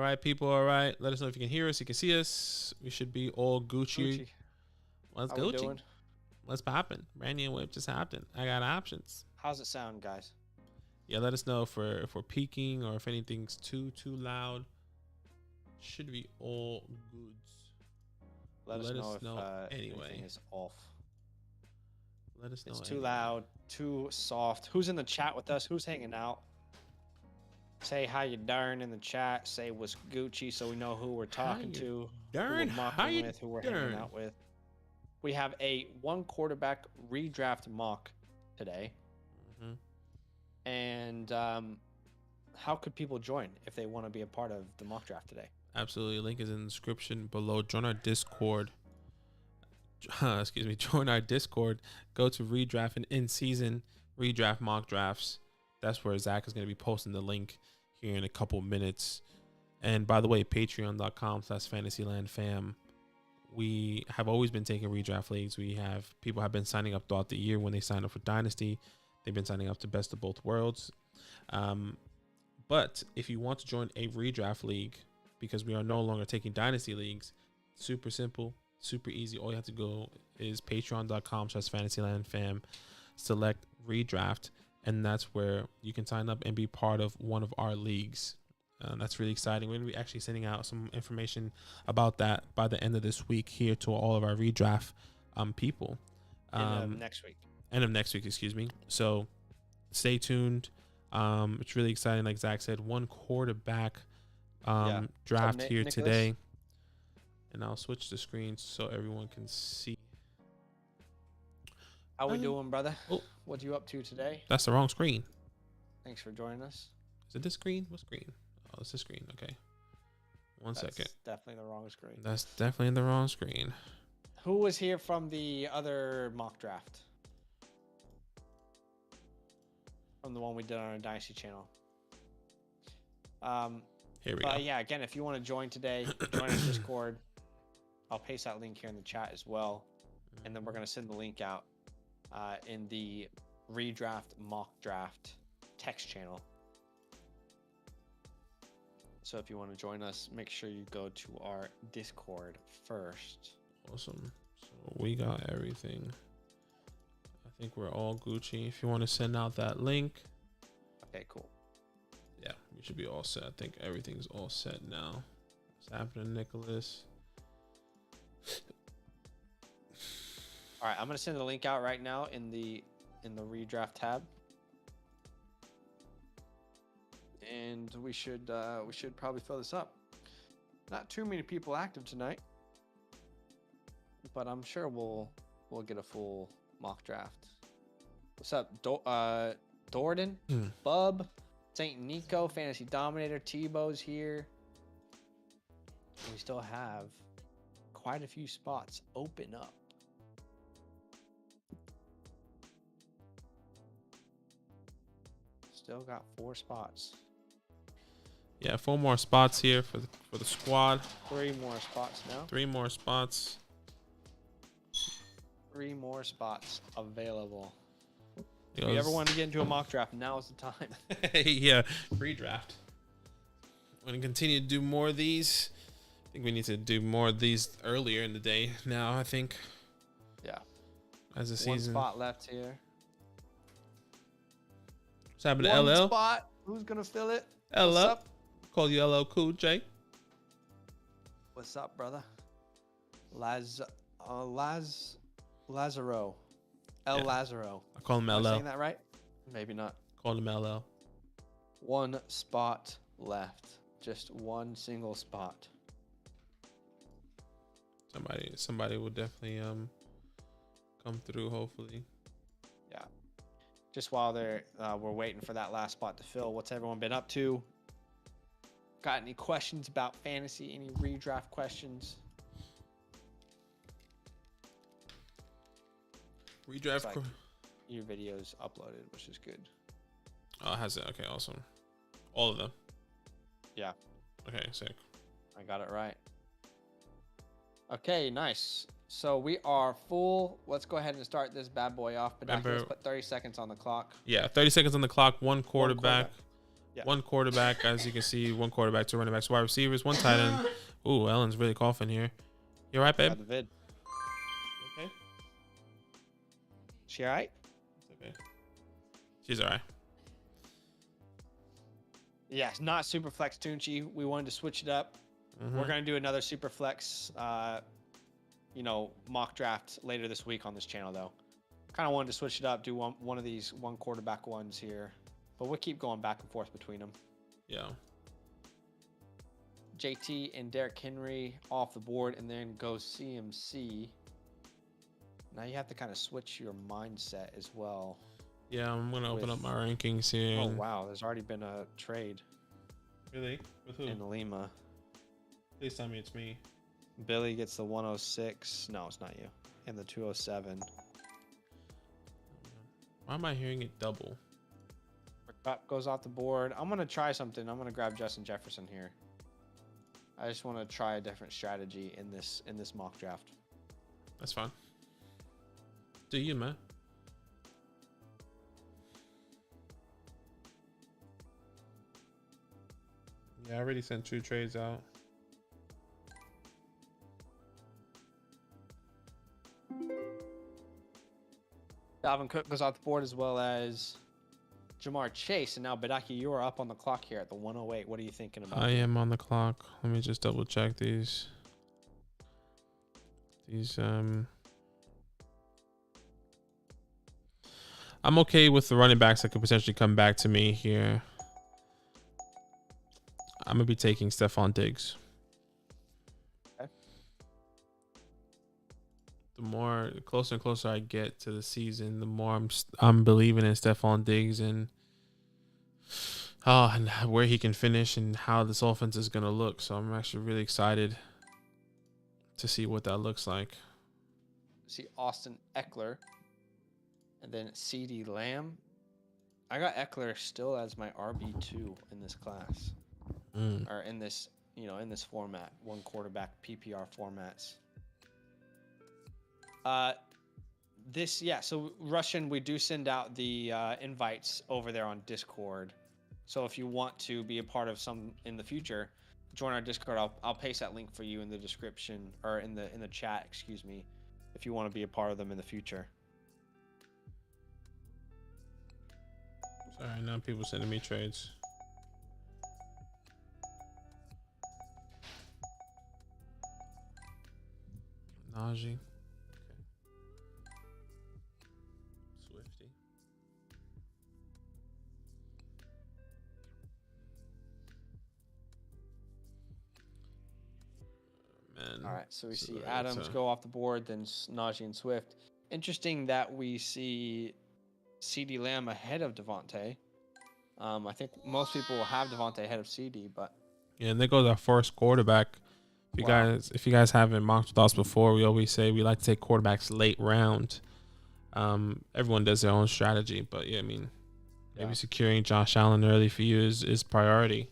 right, people. All right. Let us know if you can hear us. You can see us. We should be all Gucci. Let's How we Gucci. doing? Let's poppin'. Brand new whip just happened. I got options. How's it sound, guys? Yeah, let us know if we're peaking or if anything's too loud. Should be all goods. Let us know if anyway. anything is off. Let us know. It's too loud, too soft. Who's in the chat with us? Who's hanging out? Say how you darn in the chat. Say what's Gucci so we know who we're talking to, darn, who we're mocking with, who we're hanging out with. We have a 1 quarterback redraft mock today. And how could people join if they want to be a part of the mock draft today? Absolutely. Link is in the description below. Join our Discord. Excuse me. Join our Discord. Go to redraft and in-season redraft mock drafts. That's where Zach is going to be posting the link here in a couple minutes. And by the way, patreon.com/fantasylandfam. We have always been taking redraft leagues. People have been signing up throughout the year when they sign up for Dynasty. They've been signing up to Best of Both Worlds. But if you want to join a redraft league, because we are no longer taking Dynasty leagues, super simple, super easy. All you have to go is patreon.com/fantasylandfam, select redraft, and that's where you can sign up and be part of one of our leagues. That's really exciting. We're going to be actually sending out some information about that by the end of this week here to all of our redraft people. End of next week. End of next week, excuse me. So stay tuned. It's really exciting. Like Zach said, 1 quarterback draft here Nicholas today. And I'll switch the screen so everyone can see. How we doing, brother? Oh. What you up to today? That's the wrong screen. Thanks for joining us. Is it this screen? What screen? Oh, it's the screen. Okay. That's second. Definitely the wrong screen. That's definitely the wrong screen. Who was here from the other mock draft? From the one we did on our Dynasty channel. Here we go. Yeah, again, if you want to join today, join our Discord. I'll paste that link here in the chat as well. And then we're going to send the link out in the redraft mock draft text channel. So if you want to join us, make sure you go to our Discord first. Awesome. So we got everything. I think we're all Gucci. If you want to send out that link. Okay, cool. Yeah, we should be all set. I think everything's all set now. What's happening, Nicholas? All right, I'm going to send the link out right now in the redraft tab. And we should probably fill this up. Not too many people active tonight, but I'm sure we'll get a full mock draft. What's up, Dordan, Bub, Saint Nico, Fantasy Dominator, Tebow's here. And we still have quite a few spots open up. Still got 4 spots. Yeah, 4 more spots here for the squad. 3 more spots now. 3 more spots. 3 more spots available. If you ever want to get into a mock draft, now is the time. Yeah, redraft. I'm going to continue to do more of these. I think we need to do more of these earlier in the day now, I think. Yeah. As the season. 1 spot left here. What's happening to 1 LL? spot. Who's going to fill it? LL. What's up? Call you LL Cool J. What's up, brother? Lazaro. Yeah. Lazaro. I call him Am I LL. saying that right? Maybe not. Call him LL. 1 spot left. Just 1 single spot. Somebody will definitely come through, hopefully. Yeah. Just while we're waiting for that last spot to fill, what's everyone been up to? Got any questions about fantasy? Any redraft questions? Redraft. Like your videos uploaded, which is good. Oh, has it? Okay, awesome. All of them. Yeah. Okay, sick. I got it right. Okay, nice. So we are full. Let's go ahead and start this bad boy off. But let's put 30 seconds on the clock. Yeah, 30 seconds on the clock. 1 quarterback. Yeah. One quarterback, as you can see, one quarterback, two running backs, wide receivers, one tight end. Ooh, Ellen's really coughing here. You all right, babe? Got the vid. Okay. She all right? It's okay. She's all right. Yeah, not super flex Tunchi. We wanted to switch it up. We're gonna do another super flex, mock draft later this week on this channel, though. Kind of wanted to switch it up, do one of these one quarterback ones here, but we'll keep going back and forth between them. Yeah. JT and Derrick Henry off the board, and then goes CMC. Now you have to kind of switch your mindset as well. Yeah, I'm gonna open up my rankings here. Oh wow, there's already been a trade. Really? With who? In Lima. Please tell me it's me. Billy gets the 106. No, it's not you. And the 207. Why am I hearing it double? Cup goes off the board. I'm gonna try something. I'm gonna grab Justin Jefferson here. I just want to try a different strategy in this mock draft. That's fine. Do you, man? Yeah, I already sent 2 trades out. Dalvin Cook goes off the board, as well as Jamar Chase. And now, Bedaki, you are up on the clock here at the 108. What are you thinking about? I am on the clock. Let me just double check these. I'm okay with the running backs that could potentially come back to me here. I'm gonna be taking Stephon Diggs. Okay. The more closer and closer I get to the season, the more I'm believing in Stephon Diggs and where he can finish and how this offense is gonna look. So I'm actually really excited to see what that looks like. See Austin Eckler, and then CeeDee Lamb. I got Eckler still as my RB2 in this class. Or in this, in this format, one quarterback PPR formats. So Russian, we do send out the invites over there on Discord. So if you want to be a part of some in the future, join our Discord. I'll paste that link for you in the description, or in the chat, excuse me, if you want to be a part of them in the future. Sorry, now people sending me trades. Najee. Okay. Swifty. Man. All right, so we see Adams go off the board, then Najee and Swift. Interesting that we see CeeDee Lamb ahead of Devontae. I think most people will have Devontae ahead of CeeDee, but yeah, and there goes our first quarterback. If you guys haven't mocked with us before, we always say we like to take quarterbacks late round. Everyone does their own strategy, but yeah, I mean, maybe securing Josh Allen early for you is priority.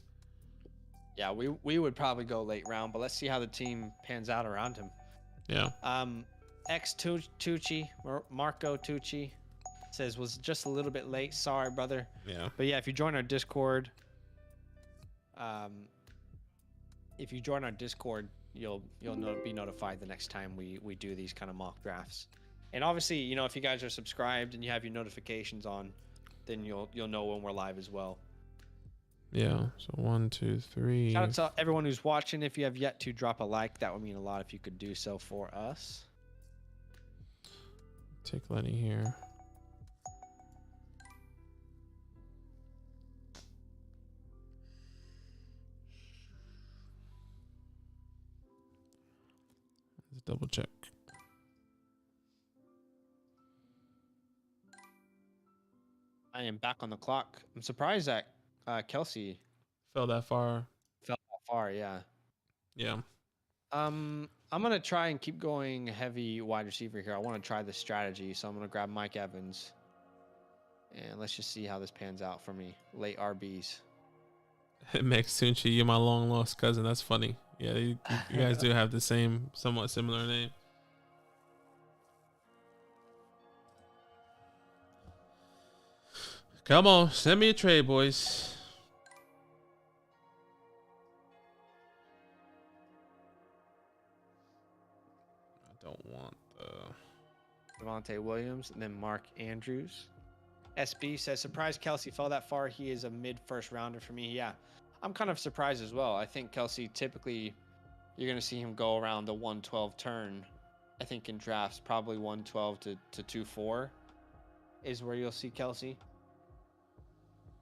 Yeah, we would probably go late round, but let's see how the team pans out around him. Yeah. Tucci, Marco Tucci says was just a little bit late. Sorry, brother. Yeah. But yeah, if you join our Discord, you'll be notified the next time we do these kind of mock drafts. And obviously, if you guys are subscribed and you have your notifications on, then you'll know when we're live as well. Yeah. So 1, 2, 3. Shout out to everyone who's watching. If you have yet to drop a like, that would mean a lot if you could do so for us. Take Lenny here. Let's double check. I am back on the clock. I'm surprised that Kelsey fell that far. Yeah. Yeah. I'm gonna try and keep going heavy wide receiver here. I want to try this strategy, so I'm gonna grab Mike Evans, and let's just see how this pans out for me. Late RBs. Max Tunchi, you're my long lost cousin. That's funny. Yeah, you guys do have the same, somewhat similar name. Come on, send me a trade, boys. Devontae Williams, and then Mark Andrews. SB says, surprised Kelsey fell that far. He is a mid-first rounder for me. Yeah, I'm kind of surprised as well. I think Kelsey, typically, you're going to see him go around the 112 turn. I think in drafts, probably 112 to 24 is where you'll see Kelsey.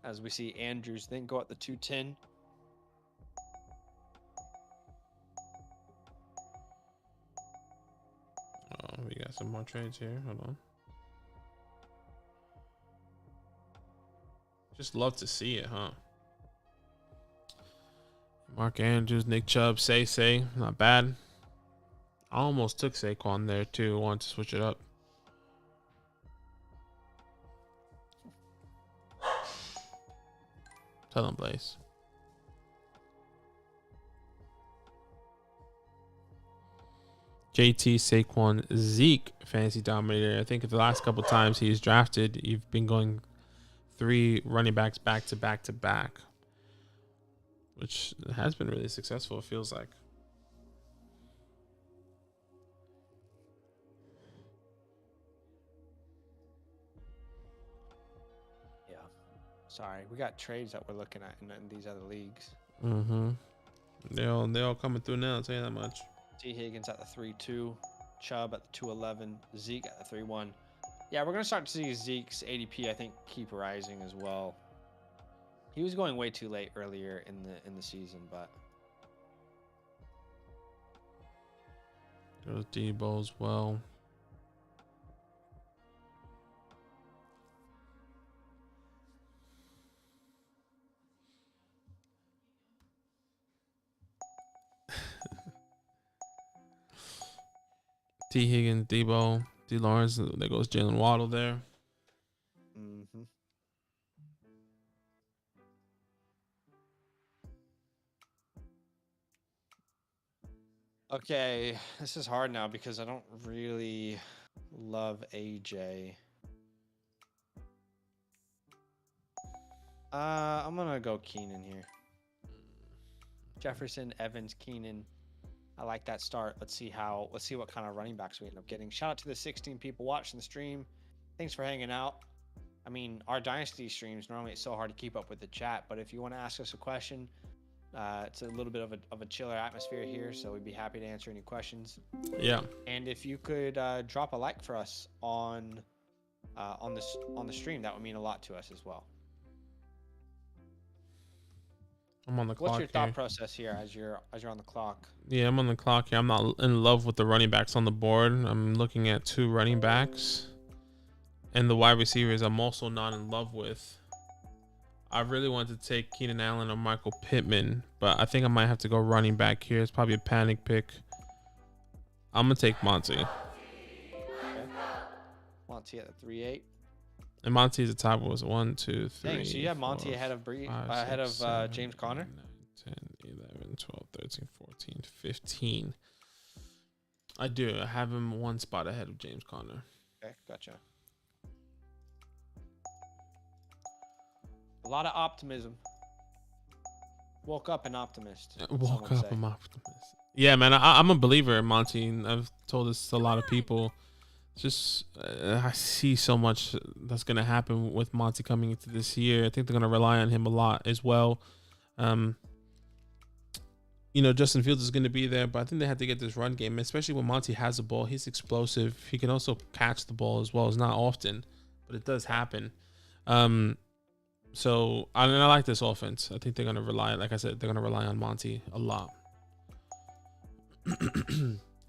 As we see Andrews then go at the 210. Oh, we got some more trades here. Hold on. Just love to see it, huh? Mark Andrews, Nick Chubb, Say, not bad. I almost took Saquon there too. Wanted to switch it up. Tell him, Blaze. JT, Saquon, Zeke, fantasy dominator. I think the last couple times he's drafted, you've been going 3 running backs back to back to back, which has been really successful, it feels like. Yeah. Sorry, we got trades that we're looking at in these other leagues. Mm-hmm. They're all coming through now, I'll tell you that much. T. Higgins at the 3-2, Chubb at the 211, Zeke at the 3-1. Yeah, we're gonna start to see Zeke's ADP, I think, keep rising as well. He was going way too late earlier in the season, but Goes Debo as well. T. Higgins, Debo, D. Lawrence. There goes Jalen Waddle there. mm-hmm. Okay, this is hard now because I don't really love AJ. I'm gonna go Keenan here. Jefferson, Evans, Keenan. I like that start. Let's see what kind of running backs we end up getting. Shout out to the 16 people watching the stream. Thanks for hanging out. I mean, our Dynasty streams, normally it's so hard to keep up with the chat, but if you want to ask us a question, it's a little bit of a chiller atmosphere here, so we'd be happy to answer any questions. Yeah. And if you could drop a like for us on the stream, that would mean a lot to us as well. I'm on the clock. What's your thought process here as you're on the clock? Yeah, I'm on the clock here. I'm not in love with the running backs on the board. I'm looking at 2 running backs. And the wide receivers I'm also not in love with. I really wanted to take Keenan Allen or Michael Pittman, but I think I might have to go running back here. It's probably a panic pick. I'm going to take Monty. Okay. Monty at the 3-8. And Monty's the top. Was 1, 2, 3. Dang, so you have Monty ahead of James Conner? 9, 10, 11, 12, 13, 14, 15. I do. I have him 1 spot ahead of James Conner. Okay, gotcha. A lot of optimism. Woke up an optimist. Woke up an optimist. Yeah, man. I'm a believer in Monty. I've told this to a lot of people. Just I see so much that's going to happen with Monty coming into this year. I think they're going to rely on him a lot as well. Justin Fields is going to be there, but I think they have to get this run game, especially when Monty has the ball. He's explosive. He can also catch the ball as well. It's not often, but it does happen. So I like this offense. I think they're going to rely, like I said, they're going to rely on Monty a lot.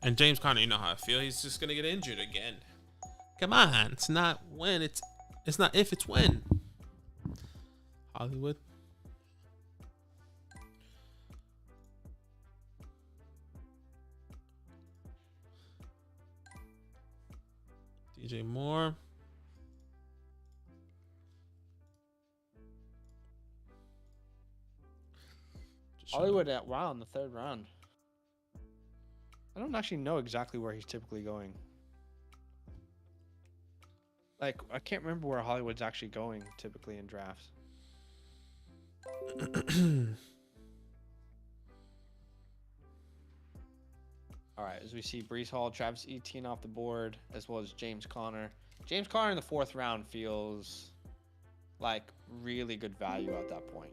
And James Conner, you know how I feel. He's just going to get injured again. Come on. It's not when. It's not if, it's when. Hollywood. DJ Moore. Hollywood in the 3rd round. I don't actually know exactly where he's typically going. Like, I can't remember where Hollywood's actually going typically in drafts. All right. right, as we see Brees Hall, Travis Etienne off the board, as well as James Conner. James Conner in the 4th round feels like really good value at that point,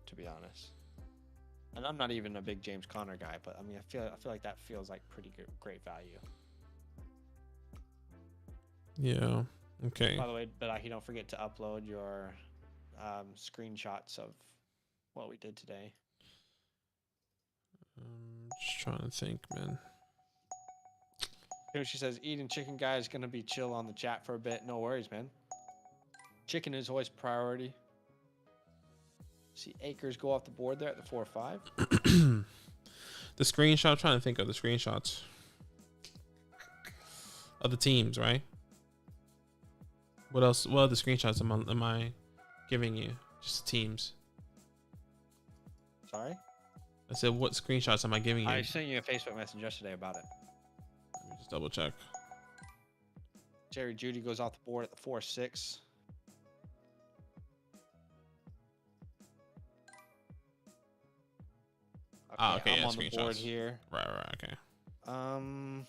to be honest. And I'm not even a big James Conner guy, but I mean, I feel like that feels like pretty good, great value. Yeah. Okay. By the way, but you don't forget to upload your screenshots of what we did today. Just trying to think, man. She says, eating chicken guy is going to be chill on the chat for a bit. No worries, man. Chicken is always priority. See Akers go off the board there at the 4-5. The screenshot, I'm trying to think of the screenshots of the teams, right? What else? What other screenshots am I giving you? Just teams. Sorry? I said, what screenshots am I giving you? I sent you a Facebook message yesterday about it. Let me just double check. Jerry Judy goes off the board at the 4-6. Okay, I'm yeah, on the board here. Right, okay. I'm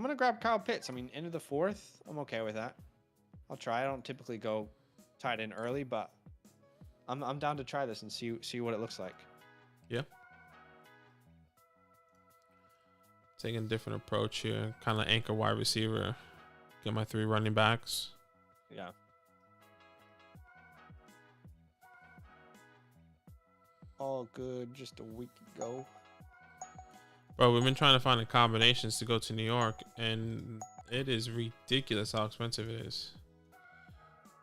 gonna grab Kyle Pitts. I mean, into the 4th, I'm okay with that. I'll try. I don't typically go tight end early, but I'm down to try this and see what it looks like. Yeah. Taking a different approach here. Kind of anchor wide receiver. Get my 3 running backs. Yeah. All good just a week ago. Bro, we've been trying to find accommodations to go to New York, and it is ridiculous how expensive it is.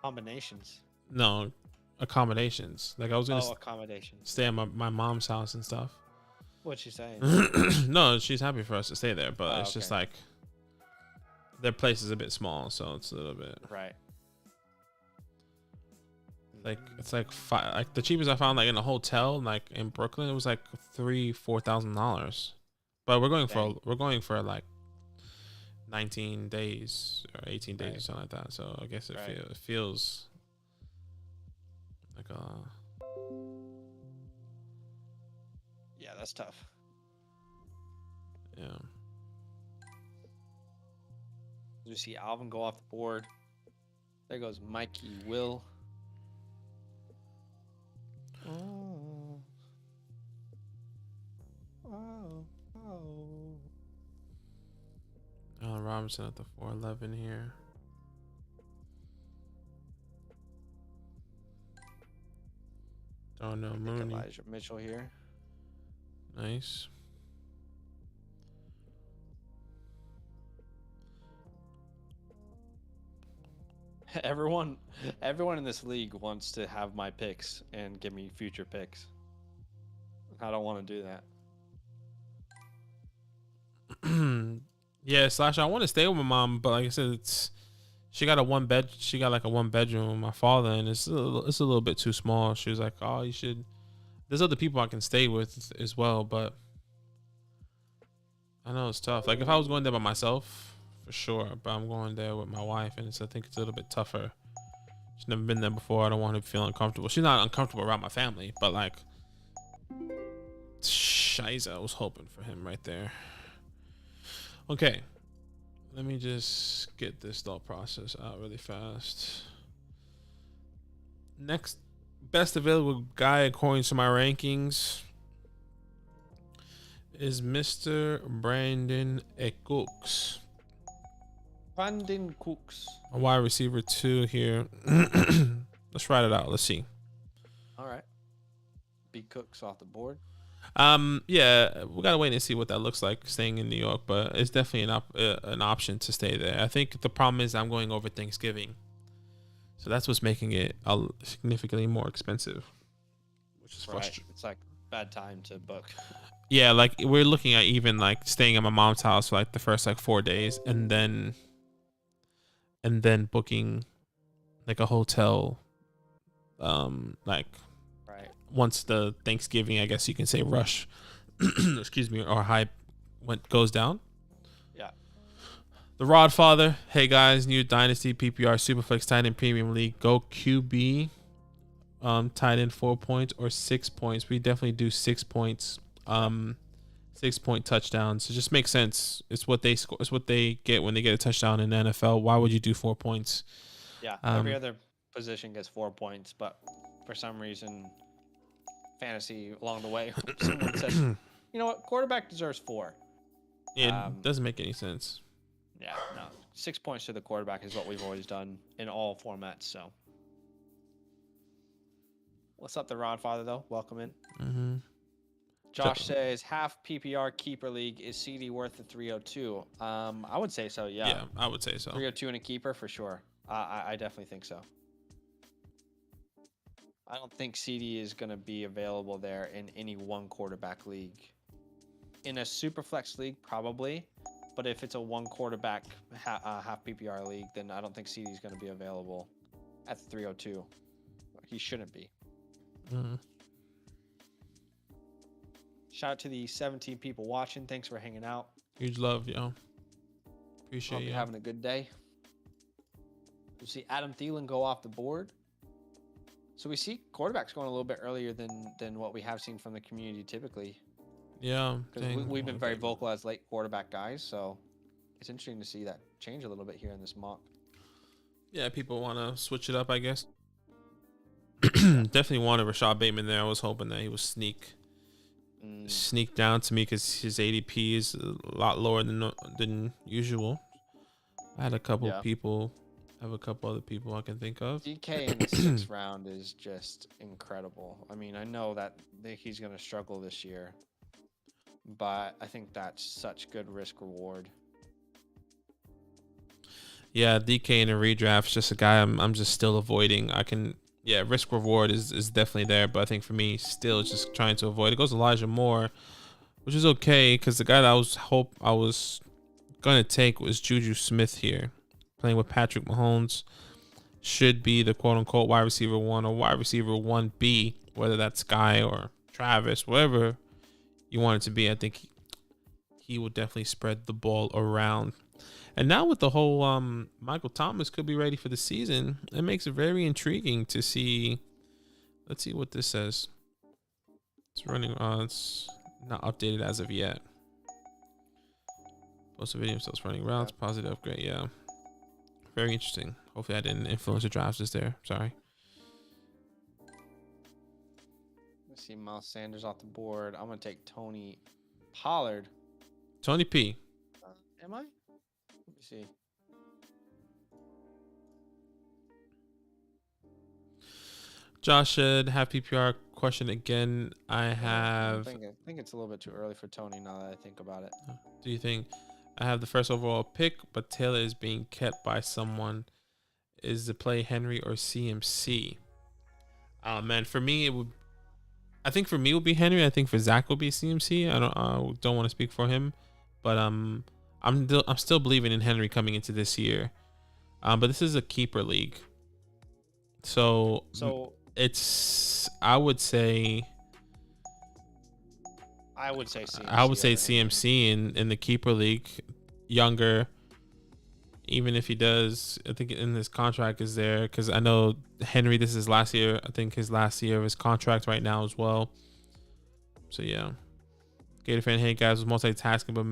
Combinations. No, accommodations. Like I was gonna accommodations. stay at my mom's house and stuff. What's she saying? No, she's happy for us to stay there, but it's okay. just like their place is a bit small, so it's a little bit right. like it's like the cheapest I found like in a hotel like in Brooklyn, it was like $4,000. But we're going for like 19 days or 18 days or something like that. So I guess it feels like yeah, that's tough. Yeah. You see Alvin go off the board. There goes Mikey Will. Allen Robinson at the 411 here. Don't know Mooney. Elijah Mitchell here. Nice. Everyone in this league wants to have my picks and give me future picks. I don't want to do that. Yeah, Slash, I want to stay with my mom, but like I said, she got like a 1-bedroom with my father, and it's a little bit too small. She was like, "Oh, you should." There's other people I can stay with as well, but I know it's tough. Like if I was going there by myself, for sure, but I'm going there with my wife, and I think it's a little bit tougher. She's never been there before. I don't want her to feel uncomfortable. She's not uncomfortable around my family, but like, Shiza, I was hoping for him right there. Okay, let me just get this thought process out really fast. Next best available guy according to my rankings is Mr. Brandon Cooks. Brandon Cooks. A wide receiver 2 here. Let's write it out. Let's see. All right. B Cooks off the board. Yeah, we gotta wait and see what that looks like staying in New York, but it's definitely an option to stay there. I think the problem is I'm going over Thanksgiving, so that's what's making it significantly more expensive, which is frustrating. It's like bad time to book. Yeah, like we're looking at even like staying at my mom's house for like the first like 4 days, and then booking like a hotel, like. Once the Thanksgiving, I guess you can say rush, excuse me, or hype goes down. Yeah. The Rodfather. Hey guys, new Dynasty PPR Superflex tight end Premium League. Go QB. Tight end 4 points or 6 points. We definitely do 6 points. 6-point touchdowns. It just makes sense. It's what they score. It's what they get when they get a touchdown in the NFL. Why would you do 4 points? Yeah, every other position gets 4 points, but for some reason, fantasy along the way, someone says, you know what, quarterback deserves 4. Yeah, it doesn't make any sense. Yeah, no. 6 points to the quarterback is what we've always done in all formats. So, what's up, the Rodfather, though? Welcome in. Mm-hmm. Josh says, half PPR keeper league, is CD worth the 302? I would say so, yeah. Yeah, I would say so. 302 in a keeper for sure. I definitely think so. I don't think CD is going to be available there in any one quarterback league. In a super flex league, probably. But if it's a one quarterback half PPR league, then I don't think CD is going to be available at 302. He shouldn't be. Mm-hmm. Shout out to the 17 people watching. Thanks for hanging out. Huge love, yo. Appreciate you. Having a good day. You see Adam Thielen go off the board. So we see quarterbacks going a little bit earlier than what we have seen from the community typically. Yeah. Because we've been very vocal as late quarterback guys, so it's interesting to see that change a little bit here in this mock. Yeah, people want to switch it up, I guess. Definitely wanted Rashad Bateman there. I was hoping that he would sneak down to me because his ADP is a lot lower than usual. I had a couple people. I have a couple other people I can think of. DK in the 6th round is just incredible. I mean, I know that he's going to struggle this year, but I think that's such good risk reward. Yeah, DK in a redraft is just a guy I'm just still avoiding. Risk reward is definitely there, but I think for me, still just trying to avoid. It goes Elijah Moore, which is okay because the guy that I was gonna take was Juju Smith here, playing with Patrick Mahomes. Should be the quote unquote wide receiver 1 or wide receiver 1B, whether that's Sky or Travis, whatever you want it to be. I think he will definitely spread the ball around. And now with the whole Michael Thomas could be ready for the season, it makes it very intriguing to see. Let's see what this says. It's running on. It's not updated as of yet. Post a video, so it's running routes. Positive upgrade. Yeah. Very interesting. Hopefully I didn't influence the drafts just there. Sorry. Let's see Miles Sanders off the board. I'm going to take Tony Pollard. Tony P. Am I? Let me see. Josh should have PPR question again. I think it's a little bit too early for Tony now that I think about it. Do you think I have the first overall pick, but Taylor is being kept by someone? Is the play Henry or CMC? Man, for me it would. I think for me it would be Henry. I think for Zach will be CMC. I don't want to speak for him, but I'm still believing in Henry coming into this year. But this is a keeper league, so it's I would say CMC in the keeper league, younger. Even if he does, I think in his contract is there because I know Henry. This is his last year. I think his last year of his contract right now as well. So yeah, Gator fan, hey guys, was multitasking but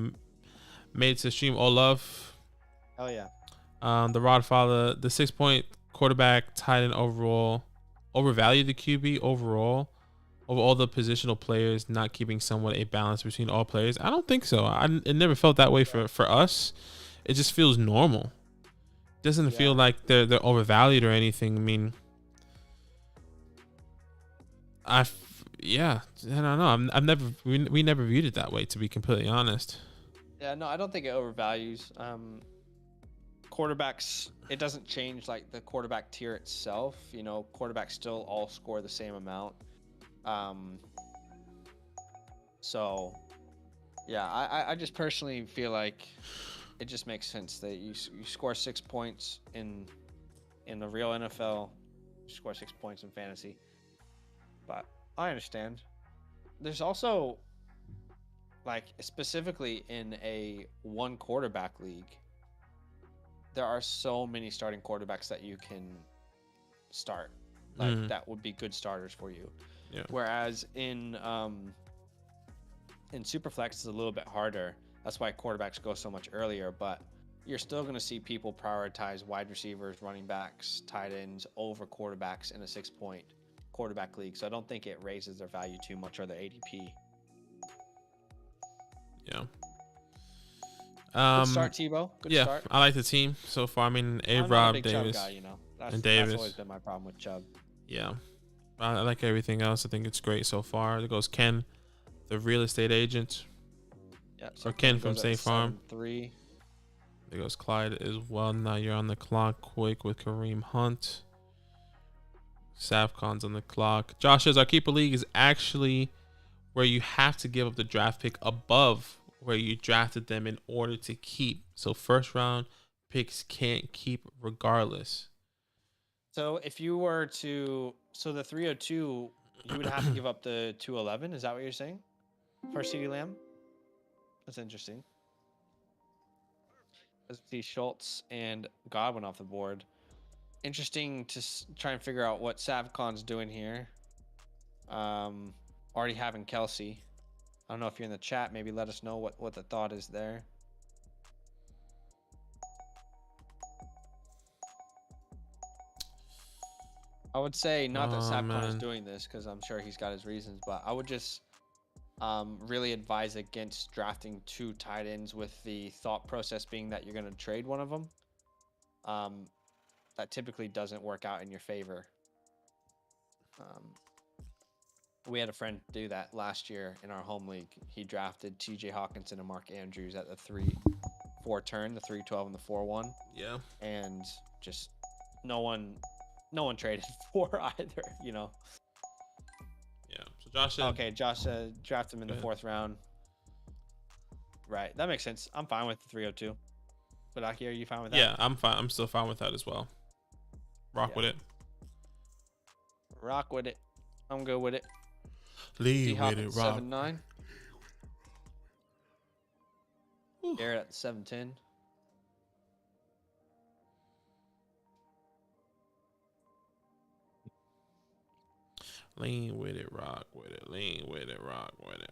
made it to stream. All love. Oh yeah. The Rodfather, the 6-point quarterback, tight end overall, overvalued the QB overall over all the positional players, not keeping somewhat a balance between all players. I don't think so. It never felt that way for us. It just feels normal. It doesn't feel like they're overvalued or anything. I mean, I don't know. We never viewed it that way, to be completely honest. Yeah, no, I don't think it overvalues quarterbacks. It doesn't change like the quarterback tier itself. You know, quarterbacks still all score the same amount. So yeah, I just personally feel like it just makes sense that you score 6 points in the real NFL, you score 6 points in fantasy. But I understand. There's also, like, specifically in a one quarterback league, there are so many starting quarterbacks that you can start. Like, that would be good starters for you. Yeah. Whereas in In Superflex, it's a little bit harder. That's why quarterbacks go so much earlier, but you're still going to see people prioritize wide receivers, running backs, tight ends over quarterbacks in a 6-point quarterback league. So I don't think it raises their value too much or their ADP. Yeah. Good start, Tebow. Good yeah, start. I like the team so far. I mean, I'm not a Rob, big Davis, Chubb guy, you know. and Davis. That's always been my problem with Chubb. Yeah, I like everything else. I think it's great so far. There goes Ken, the real estate agent. Yeah, or Ken from State Farm. 7-3. There goes Clyde as well. Now you're on the clock quick with Kareem Hunt. Savcon's on the clock. Josh says our keeper league is actually where you have to give up the draft pick above where you drafted them in order to keep. So first round picks can't keep regardless. So if you were to, so the 302, you would have to give up the 211. Is that what you're saying? For CeeDee Lamb? That's interesting. Let's see Schultz and Godwin off the board. Interesting to try and figure out what Savcon's doing here. Already having Kelsey. I don't know if you're in the chat. Maybe let us know what the thought is there. I would say not that Savcon is doing this because I'm sure he's got his reasons, but I would just really advise against drafting 2 tight ends with the thought process being that you're going to trade one of them. That typically doesn't work out in your favor. We had a friend do that last year in our home league. He drafted TJ Hawkinson and Mark Andrews at the 3-4 turn, the 3-12 and the 4-1. Yeah. And just no one traded for either, you know. Yeah. So Josh said, okay, Josh said draft him in the 4th round. Right. That makes sense. I'm fine with the 302. But Aki, are you fine with that? Yeah, I'm fine. I'm still fine with that as well. Rock with it. Rock with it. I'm good with it. Lead with it, Rock. 7-9. Garrett at 7-10. Lean with it, rock with it. Lean with it, rock with it.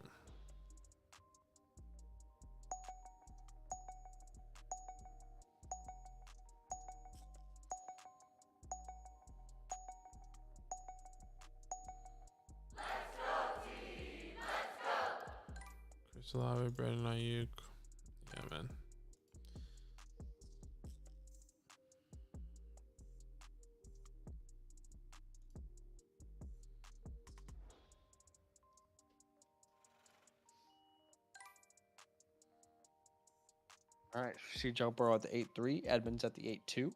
Chris Olave, Brandon Ayuk. Yeah, man. All right. See Joe Burrow at the 8-3. Edmonds at the 8-2.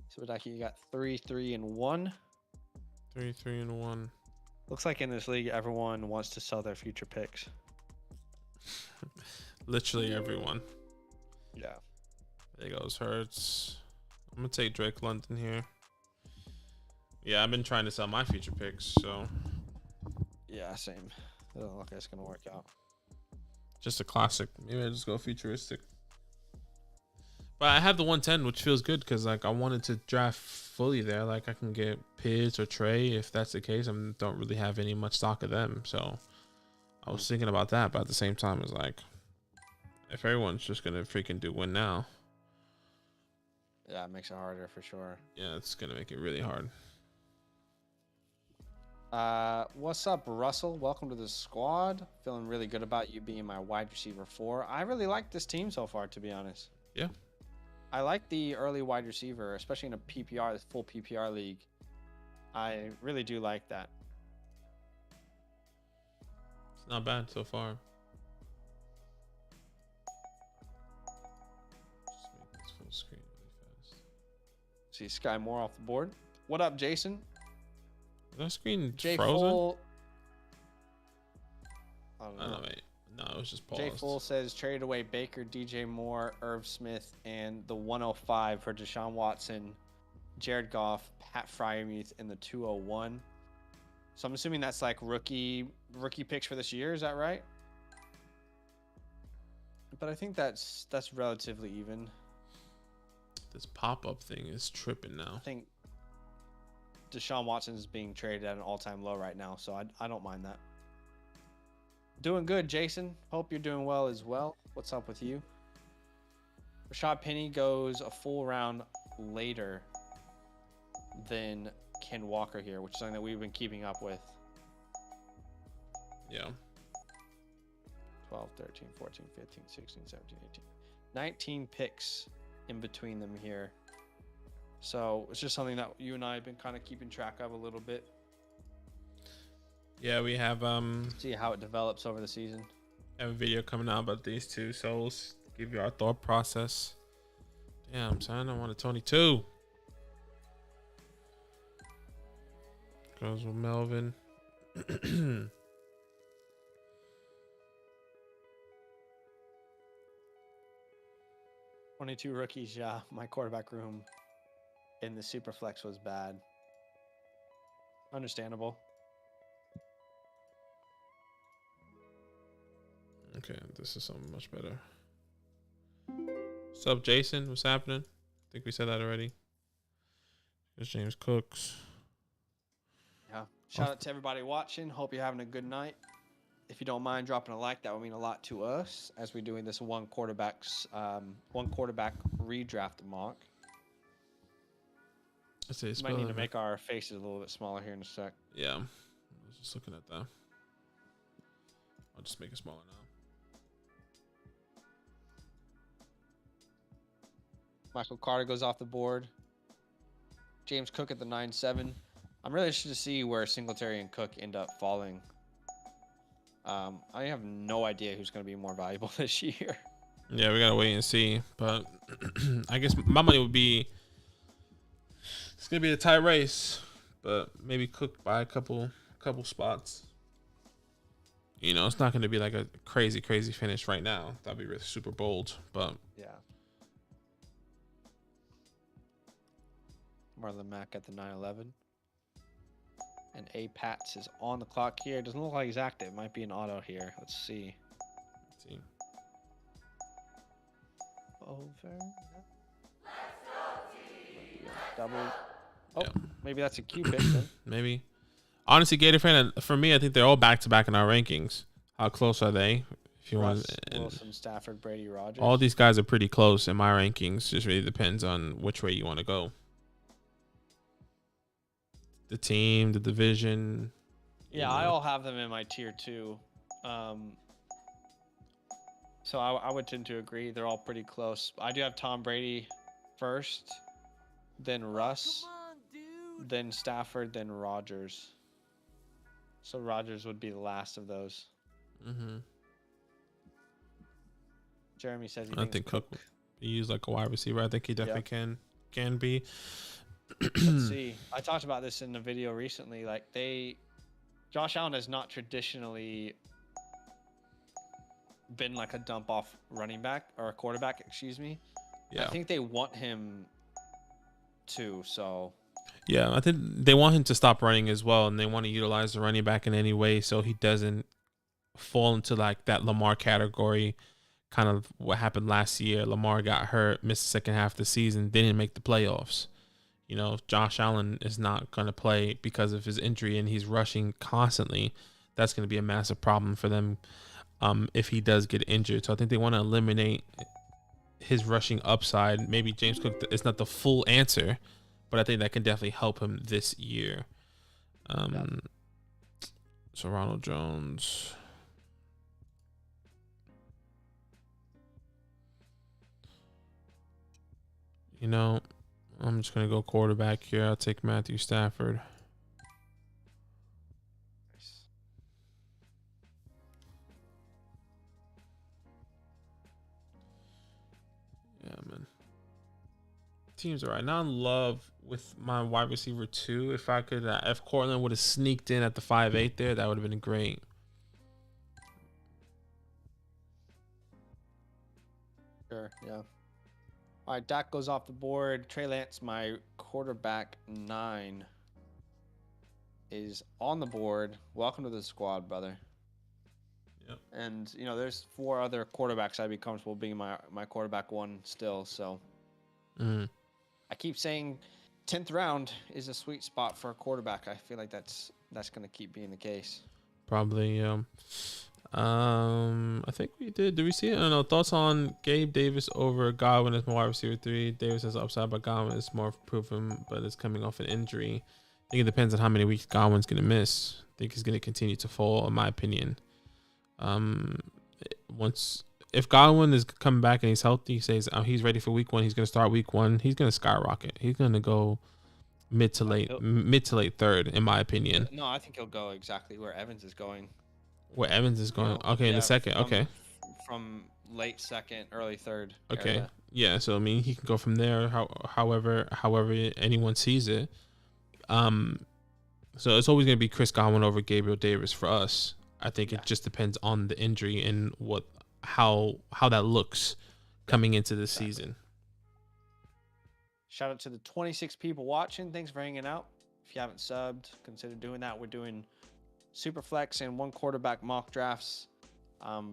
So Wadaki, you got 3-3-1. 3-3-1. Looks like in this league, everyone wants to sell their future picks. Literally everyone. Yeah. There goes Hurts. I'm gonna take Drake London here. Yeah, I've been trying to sell my future picks, so. Yeah, same. Doesn't look like it's gonna work out. Just a classic. Maybe I just go futuristic. But I have the 110, which feels good because like I wanted to draft fully there. Like I can get Pitts or Trey if that's the case. I don't really have any much stock of them, so I was thinking about that. But at the same time, it's like if everyone's just gonna freaking do win now, yeah, it makes it harder for sure. Yeah, it's gonna make it really hard. What's up, Russell? Welcome to the squad. Feeling really good about you being my wide receiver 4. I really like this team so far, to be honest. Yeah. I like the early wide receiver, especially in a PPR, this full PPR league. I really do like that. It's not bad so far. Just make this full screen really fast. See Sky Moore off the board. What up, Jason? Is that screen Jay frozen? Full, I don't know. Wait. No, it was just paused. Jay Full says traded away Baker, DJ Moore, Irv Smith, and the 105 for Deshaun Watson, Jared Goff, Pat Fryermuth, and the 201. So I'm assuming that's like rookie picks for this year. Is that right? But I think that's relatively even. This pop-up thing is tripping now. I think Deshaun Watson is being traded at an all-time low right now, so I don't mind that. Doing good, Jason. Hope you're doing well as well. What's up with you? Rashad Penny goes a full round later than Ken Walker here, which is something that we've been keeping up with. Yeah. 12, 13, 14, 15, 16, 17, 18. 19 picks in between them here. So it's just something that you and I have been kind of keeping track of a little bit. Yeah, we have See how it develops over the season. have a video coming out about these two, so we'll give you our thought process. Damn, son, I want a 22. Goes with Melvin. 22 rookies, yeah. My quarterback room in the Superflex was bad. Understandable. Okay, this is something much better. What's up, Jason? What's happening? I think we said that already. There's James Cooks. Yeah. Shout out to everybody watching. Hope you're having a good night. If you don't mind dropping a like, that would mean a lot to us as we're doing this one quarterback redraft mock. Might need to make our faces a little bit smaller here in a sec. Yeah, I was just looking at that. I'll just make it smaller now. Michael Carter goes off the board. James Cook at the 9-7. I'm really interested to see where Singletary and Cook end up falling. I have no idea who's going to be more valuable this year. Yeah, we gotta wait and see. But I guess my money would be it's gonna be a tight race, but maybe Cook by a couple spots. You know, it's not gonna be like a crazy finish right now. That'd be really super bold, but yeah. Marlon Mack at the 9-11. And A. Pats is on the clock here. Doesn't look like he's active. Might be an auto here. Let's see. Over. Double. Oh, yeah. Maybe that's a Q pick then. Maybe. Honestly, Gator fan, for me, I think they're all back to back in our rankings. How close are they? If you Russ, want, Wilson, Stafford, Brady, Rogers. All these guys are pretty close in my rankings. Just really depends on which way you want to go. The team, the division. Yeah, I all have them in my tier 2. So I would tend to agree. They're all pretty close. I do have Tom Brady first, then Russ, then Stafford, then Rogers. So Rogers would be the last of those. Mm-hmm. Jeremy says I think Cook be used like a wide receiver. I think he definitely can be. Let's see. I talked about this in the video recently. Like Josh Allen has not traditionally been like a dump off running back or a quarterback, excuse me. Yeah. I think they want him to, so. Yeah, I think they want him to stop running as well, and they want to utilize the running back in any way so he doesn't fall into like that Lamar category, kind of what happened last year. Lamar got hurt, missed the second half of the season, didn't make the playoffs. You know, if Josh Allen is not going to play because of his injury and he's rushing constantly, that's going to be a massive problem for them if he does get injured. So I think they want to eliminate his rushing upside. Maybe James Cook is not the full answer, but I think that can definitely help him this year. So Ronald Jones. You know, I'm just going to go quarterback here. I'll take Matthew Stafford. Nice. Yeah, man. Teams are right now in love with my wide receiver 2. If I could, if Cortland would have sneaked in at the 5'8" there, that would have been great. Sure, yeah. All right, Dak goes off the board. Trey Lance, my quarterback 9, is on the board. Welcome to the squad, brother. Yep. And, you know, there's 4 other quarterbacks I'd be comfortable being my quarterback 1 still, so. I keep saying 10th round is a sweet spot for a quarterback. I feel like that's going to keep being the case. Probably, I think we did. Did we see it? I don't know. Thoughts on Gabe Davis over Godwin as my wide receiver 3. Davis has upside, but Godwin is more proven, but it's coming off an injury. I think it depends on how many weeks Godwin's gonna miss. I think he's gonna continue to fall, in my opinion. Once if Godwin is coming back and he's healthy, he says he's ready for week 1. He's gonna start week 1. He's gonna skyrocket. He's gonna go mid to late third, in my opinion. No, I think he'll go exactly where Evans is going. Where Evans is going? Okay, in the second. From late second, early third. Okay. Area. Yeah. So I mean, he can go from there. However anyone sees it. So it's always gonna be Chris Godwin over Gabriel Davis for us. I think it just depends on the injury and how that looks coming into this season. Shout out to the 26 people watching. Thanks for hanging out. If you haven't subbed, consider doing that. We're doing super flex and 1 quarterback mock drafts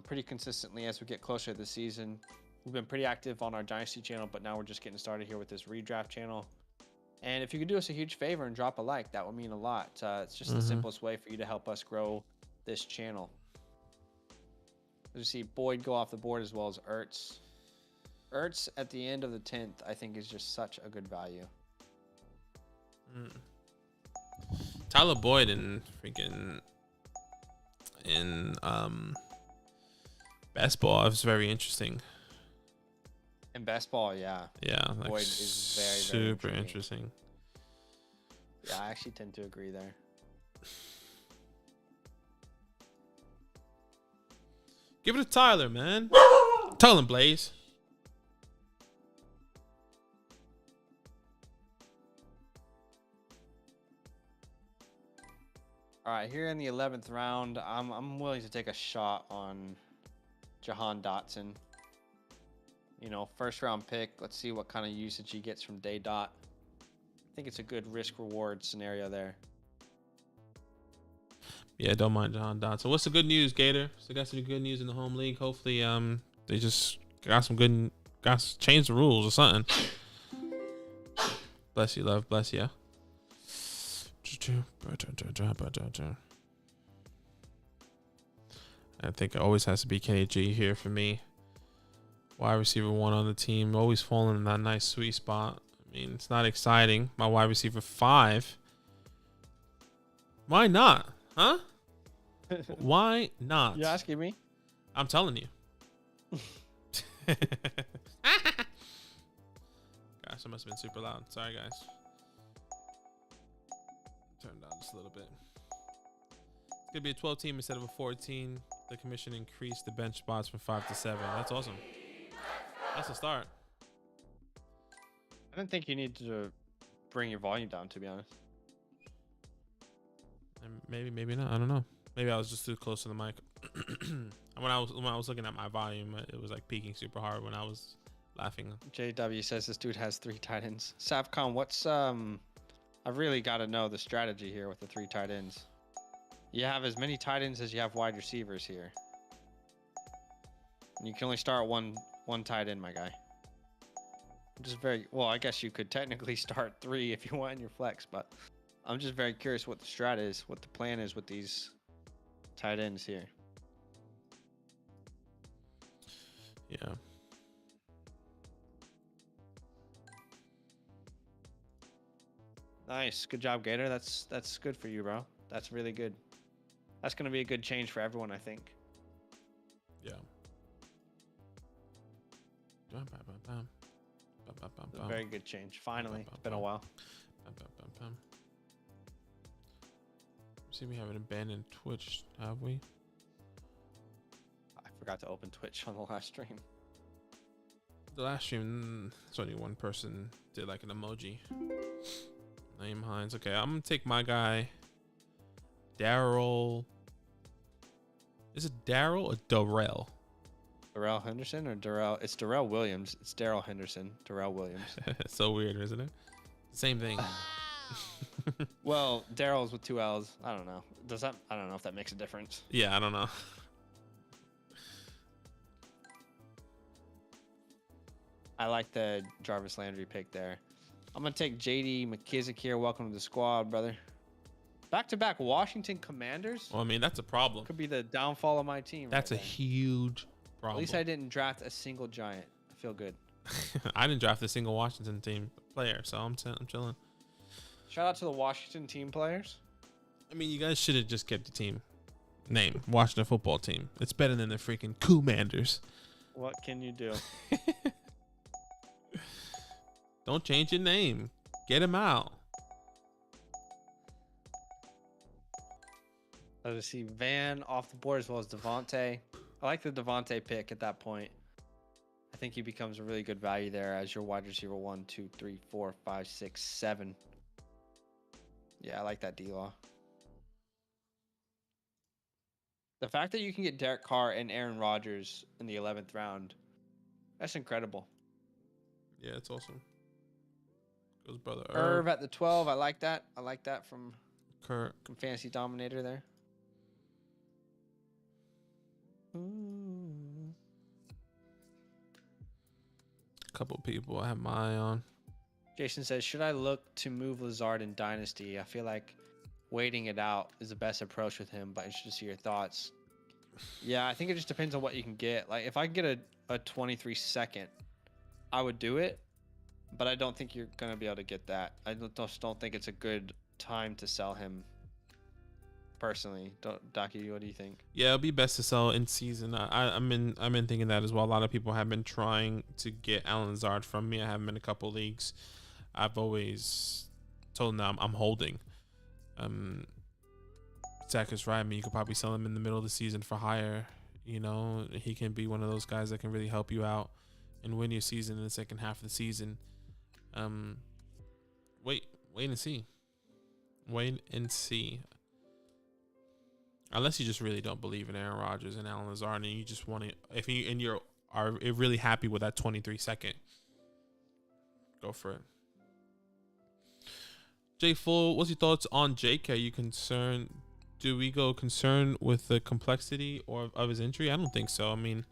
pretty consistently as we get closer to the season. We've been pretty active on our Dynasty channel, but now we're just getting started here with this redraft channel. And if you could do us a huge favor and drop a like, that would mean a lot. It's just the simplest way for you to help us grow this channel. As you see, Boyd go off the board as well as Ertz. Ertz at the end of the 10th, I think, is just such a good value. Tyler Boyd in best ball is very interesting. In best ball, yeah. Yeah, like Boyd is very, very super interesting. Yeah, I actually tend to agree there. Give it to Tyler, man. Tell him, Blaze. All right, here in the 11th round, I'm willing to take a shot on Jahan Dotson. You know, first round pick. Let's see what kind of usage he gets from Day Dot. I think it's a good risk reward scenario there. Yeah, don't mind Jahan Dotson. What's the good news, Gator? So got some good news in the home league. Hopefully, they just got to change the rules or something. Bless you, love. Bless you. I think it always has to be KG here for me. Wide receiver 1 on the team, always falling in that nice sweet spot. I mean, it's not exciting. My wide receiver 5. Why not? Huh? Why not? You asking me? I'm telling you. Gosh, that must have been super loud. Sorry, guys. Turn down just a little bit. It's gonna be a 12 team instead of a 14. The commission increased the bench spots from 5 to 7. That's awesome. That's a start. I don't think you need to bring your volume down, to be honest. And maybe not. I don't know. Maybe I was just too close to the mic. when I was looking at my volume, it was like peaking super hard when I was laughing. JW says this dude has 3 tight ends. Savcon, what's I've really got to know the strategy here with the 3 tight ends. You have as many tight ends as you have wide receivers here. And you can only start one tight end, my guy. Just very well. I guess you could technically start 3 if you want in your flex, but I'm just very curious what the strat is, what the plan is with these tight ends here. Yeah. Nice, good job, Gator. That's good for you, bro. That's really good. That's gonna be a good change for everyone, I think. Yeah. A very good change. Finally, it's been a while. See, we haven't abandoned Twitch, have we? I forgot to open Twitch on the last stream. The last stream, it's only one person did like an emoji. Naeem Hines. Okay, I'm gonna take my guy, Daryl. Is it Daryl or Darrell? Darrell Henderson or Darrell? It's Darrell Williams. It's Daryl Henderson. Darrell Williams. It's so weird, isn't it? Same thing. Well, Daryl's with 2 L's. I don't know. I don't know if that makes a difference. Yeah, I don't know. I like the Jarvis Landry pick there. I'm gonna take JD McKissick here. Welcome to the squad, brother. Back-to-back Washington Commanders. Well, I mean, that's a problem. Could be the downfall of my team. That's right a huge problem. At least I didn't draft a single Giant. I feel good. I didn't draft a single Washington team player, so I'm chilling. Shout out to the Washington team players. I mean, you guys should have just kept the team name, Washington Football Team. It's better than the freaking Commanders. What can you do? Don't change your name. Get him out. I just see Van off the board as well as Devontae. I like the Devontae pick at that point. I think he becomes a really good value there as your wide receiver 1, 2, 3, 4, 5, 6, 7. Yeah, I like that D-Law. The fact that you can get Derek Carr and Aaron Rodgers in the 11th round, that's incredible. Yeah, it's awesome. Goes brother Irv at the 12. I like that. I like that from Kurt. Fantasy Dominator there. Ooh. Couple people I have my eye on. Jason says, should I look to move Lazard in Dynasty? I feel like waiting it out is the best approach with him, but interested to see your thoughts. Yeah, I think it just depends on what you can get. Like, if I can get a 23 second, I would do it, but I don't think you're going to be able to get that. I just don't think it's a good time to sell him. Personally, Docky, what do you think? Yeah, it'll be best to sell in season. I've been thinking that as well. A lot of people have been trying to get Alan Lazard from me. I have him in a couple leagues. I've always told them I'm holding. Zach is right. I mean, you could probably sell him in the middle of the season for higher. You know, he can be one of those guys that can really help you out and win your season in the second half of the season. Wait and see. Wait and see. Unless you just really don't believe in Aaron Rodgers and Alan Lazard, and you just want to, if you and you're really happy with that 23 second, go for it. Jay Full, what's your thoughts on Jake? Are you concerned? Do we go concerned with the complexity of his injury? I don't think so. I mean,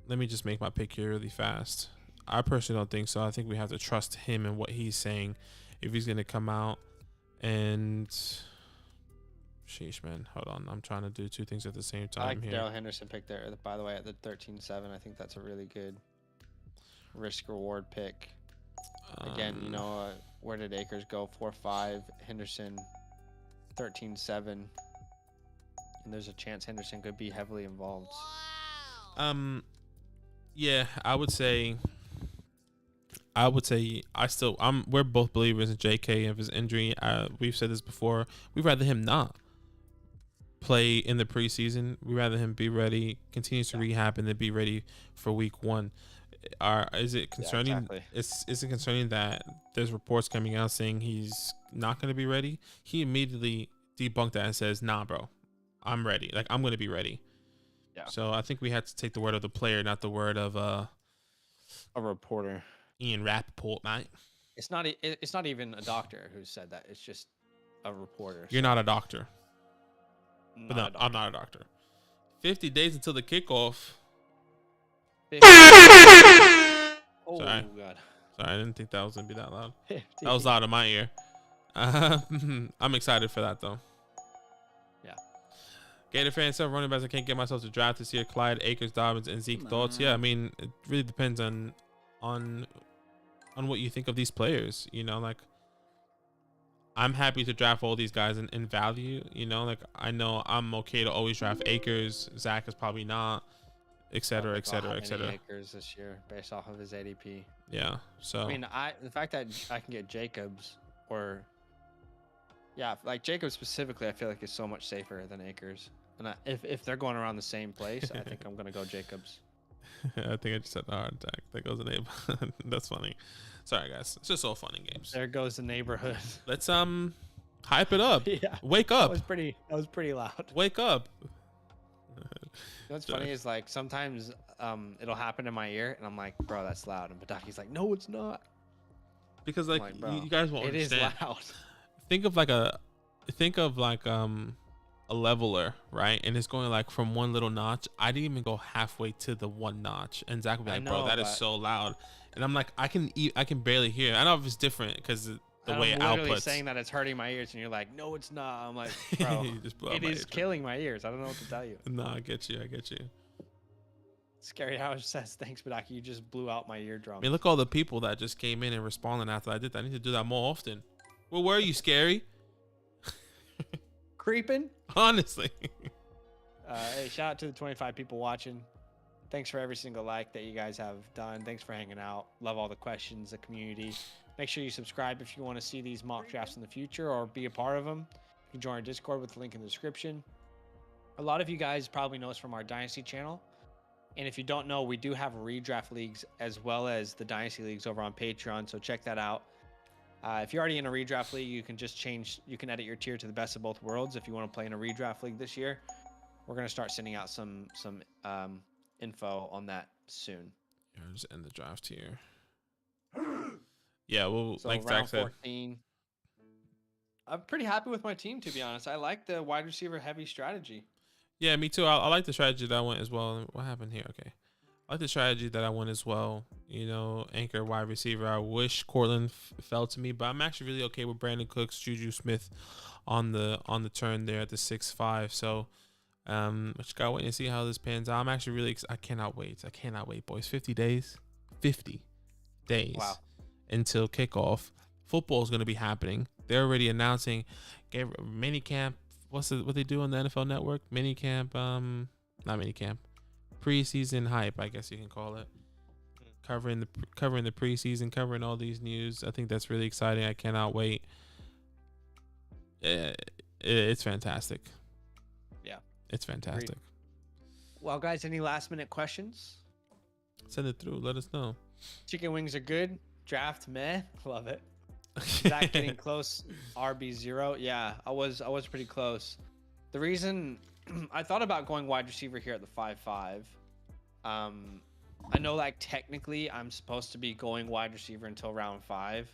let me just make my pick here really fast. I personally don't think so. I think we have to trust him and what he's saying. If he's going to come out and... Sheesh, man. Hold on. I'm trying to do two things at the same time. I like here. Darrell Henderson pick there, by the way, at the 13-7. I think that's a really good risk-reward pick. Again, you know, where did Akers go? 4-5. Henderson, 13-7. And there's a chance Henderson could be heavily involved. Yeah, I would say we're both believers in JK of his injury. We've said this before. We'd rather him not play in the preseason. We'd rather him be ready, continue to rehab, and then be ready for week 1. Is it concerning? Yeah, exactly. Is it concerning that there's reports coming out saying he's not going to be ready? He immediately debunked that and says, "Nah, bro, I'm ready. Like, I'm going to be ready." Yeah. So I think we had to take the word of the player, not the word of a reporter. Ian Rappaport, mate. It's not even a doctor who said that. It's just a reporter. You're not a doctor. But no, I'm not a doctor. 50 days until the kickoff. Oh, Sorry. God. Sorry, I didn't think that was going to be that loud. That was loud in my ear. I'm excited for that, though. Yeah. Gator fan, 7 running backs I can't get myself to draft this year. Clyde, Akers, Dobbins, and Zeke. Thoughts? Yeah, I mean, it really depends on what you think of these players. You know, like, I'm happy to draft all these guys in value. You know, like, I know I'm okay to always draft Akers. Zach is probably not, et cetera, et cetera, et cetera. Akers this year based off of his ADP. Yeah. So I mean, the fact that I can get Jacobs like Jacobs specifically, I feel like is so much safer than Akers. And if they're going around the same place, I think I'm gonna go Jacobs. I think I just had a heart attack. There goes the neighbor. That's funny. Sorry, guys. It's just all fun and games. There goes the neighborhood. Let's hype it up. Yeah. Wake up. That was pretty loud. Wake up. What's funny is, like, sometimes it'll happen in my ear and I'm like, bro, that's loud. And Badaki's like, no, it's not. Because like you guys won't understand. It is loud. Think of like a leveler, right? And it's going like from one little notch. I didn't even go halfway to the one notch, and Zach will be like, "Bro, that is so loud." And I'm like, I can barely hear. I know if it's different because the And way I'm it literally outputs. saying that it's hurting my ears, and you're like, no, it's not. I'm like, bro, You just blew out it my is eardrum. killing my ears. I don't know what to tell you. No, I get you. Scary how it says, thanks, Badaki. You just blew out my eardrum. I mean, look all the people that just came in and responded after I did that. I need to do that more often. Well, where are you, Scary? Creeping. Honestly. Hey, shout out to the 25 people watching. Thanks for every single like that you guys have done. Thanks for hanging out. Love all the questions, the community. Make sure you subscribe if you want to see these mock drafts in the future or be a part of them. You can join our Discord with the link in the description. A lot of you guys probably know us from our Dynasty channel. And if you don't know, we do have redraft leagues as well as the Dynasty leagues over on Patreon. So check that out. If you're already in a redraft league, you can edit your tier to the best of both worlds. If you want to play in a redraft league this year, we're going to start sending out some info on that soon. Yeah, just end the draft here. Yeah, well, So like round Zach said, 14. I'm pretty happy with my team, to be honest. I like the wide receiver heavy strategy. yeah, me too. I like the strategy that I went as well. What happened here? Okay. I like the strategy that I went as well. You know, anchor wide receiver. I wish Cortland fell to me, but I'm actually really okay with Brandon Cooks, Juju Smith on the turn there at the 6'5". So just gotta wait and see how this pans out. I'm actually really I cannot wait. I cannot wait, boys. 50 days. 50 days. Wow. Until kickoff. Football is going to be happening. They're already announcing mini camp. What they do on the NFL Network? Mini camp, not mini camp, preseason hype, I guess you can call it. Covering the preseason, covering all these news. I think that's really exciting. I cannot wait. It's fantastic. Yeah, it's fantastic. Agreed. Well, guys, any last minute questions? Send it through. Let us know. Chicken wings are good. Draft meh. Love it. Zach getting close. RB0. Yeah, I was pretty close. The reason I thought about going wide receiver here at the 5'5". I know, like, technically I'm supposed to be going wide receiver until round 5.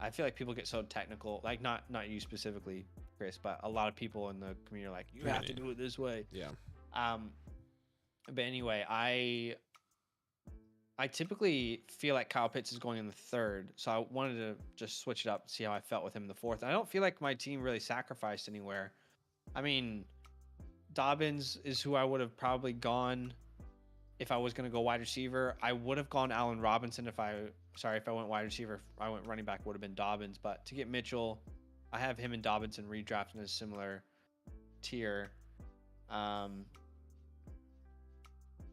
I feel like people get so technical, like not you specifically, Chris, but a lot of people in the community are like, you have to do it this way. Yeah. But anyway, I typically feel like Kyle Pitts is going in the 3rd, so I wanted to just switch it up and see how I felt with him in the 4th. And I don't feel like my team really sacrificed anywhere. I mean, Dobbins is who I would have probably gone if I was going to go wide receiver. I would have gone Allen Robinson if I went wide receiver. If I went running back, would have been Dobbins. But to get Mitchell, I have him and Dobbins in redraft in a similar tier.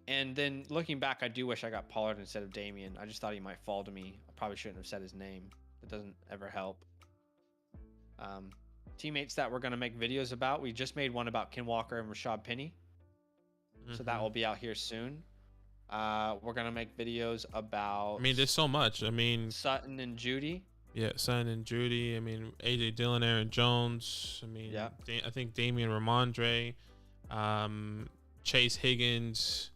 And then looking back, I do wish I got Pollard instead of Damian. I just thought he might fall to me. I probably shouldn't have said his name. It doesn't ever help. Teammates that we're going to make videos about. We just made one about Ken Walker and Rashad Penny. Mm-hmm. So that will be out here soon. We're going to make videos about... I mean, there's so much. I mean... Sutton and Judy. Yeah, Sutton and Judy. I mean, A.J. Dillon, Aaron Jones. I mean, yeah. I think Damian Ramondre. Chase Higgins...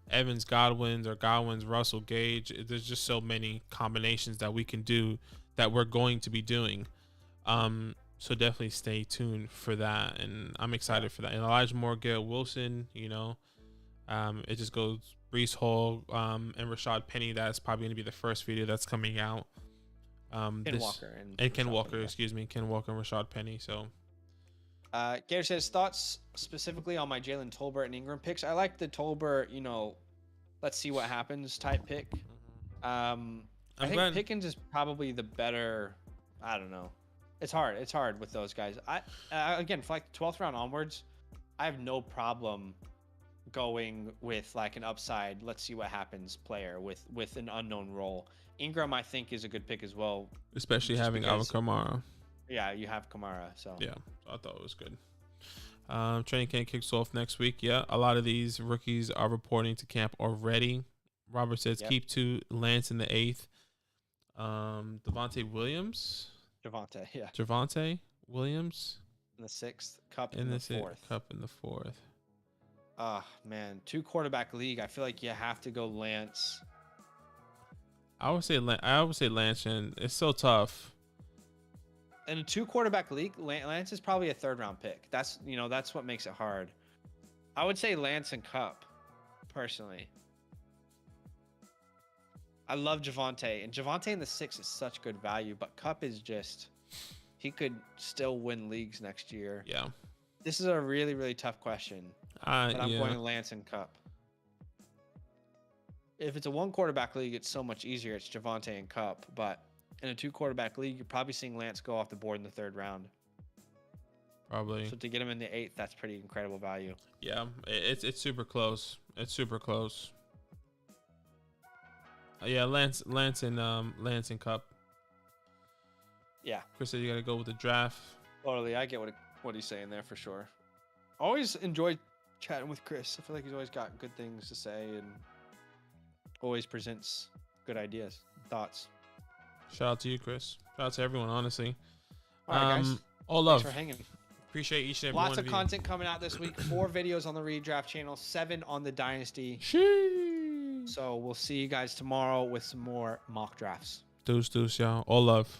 Evans, Godwin's, Russell Gage. There's just so many combinations that we can do that we're going to be doing. So definitely stay tuned for that. And I'm excited for that. And Elijah Moore, Garrett Wilson, you know, it just goes Breece Hall, and Rashad Penny. That's probably going to be the first video that's coming out. Ken Walker and Rashad Penny. So. Gator says thoughts specifically on my Jalen Tolbert and Ingram picks. I like the Tolbert, you know, let's see what happens type pick. I think Pickens is probably the better. I don't know. It's hard with those guys. Again, for like the 12th round onwards, I have no problem going with like an upside. Let's see what happens player with an unknown role. Ingram, I think, is a good pick as well, especially having Alvin Kamara. Yeah, you have Kamara, so yeah, I thought it was good. Training camp kicks off next week. Yeah, a lot of these rookies are reporting to camp already. Robert says keep 2, Lance in the 8th. Javonte Williams in the 6th, Cup in the 4th. Cup in the 4th. Man, 2 quarterback league. I feel like you have to go Lance. I would say Lance, and it's so tough. In a 2 quarterback league, Lance is probably a 3rd round pick. That's what makes it hard. I would say Lance and Cup, personally. I love Javonte, and Javonte in the 6 is such good value, but Cup is just he could still win leagues next year. Yeah. This is a really, really tough question. But I'm going Lance and Cup. If it's a 1 quarterback league, it's so much easier. It's Javonte and Cup. But in a 2 quarterback league, you're probably seeing Lance go off the board in the 3rd round. Probably. So to get him in the 8th, that's pretty incredible value. Yeah, it's super close. It's super close. Yeah, Lance and Cup. Yeah. Chris said you got to go with the draft. Totally. I get what he's saying there for sure. Always enjoy chatting with Chris. I feel like he's always got good things to say and always presents good ideas, thoughts. Shout out to you, Chris. Shout out to everyone, honestly. All right, guys. All love. Thanks for hanging. Appreciate each and every one Lots of content coming out this week. 4 videos on the redraft channel, 7 on the Dynasty. Sheesh. So we'll see you guys tomorrow with some more mock drafts. Deuce, y'all. All love.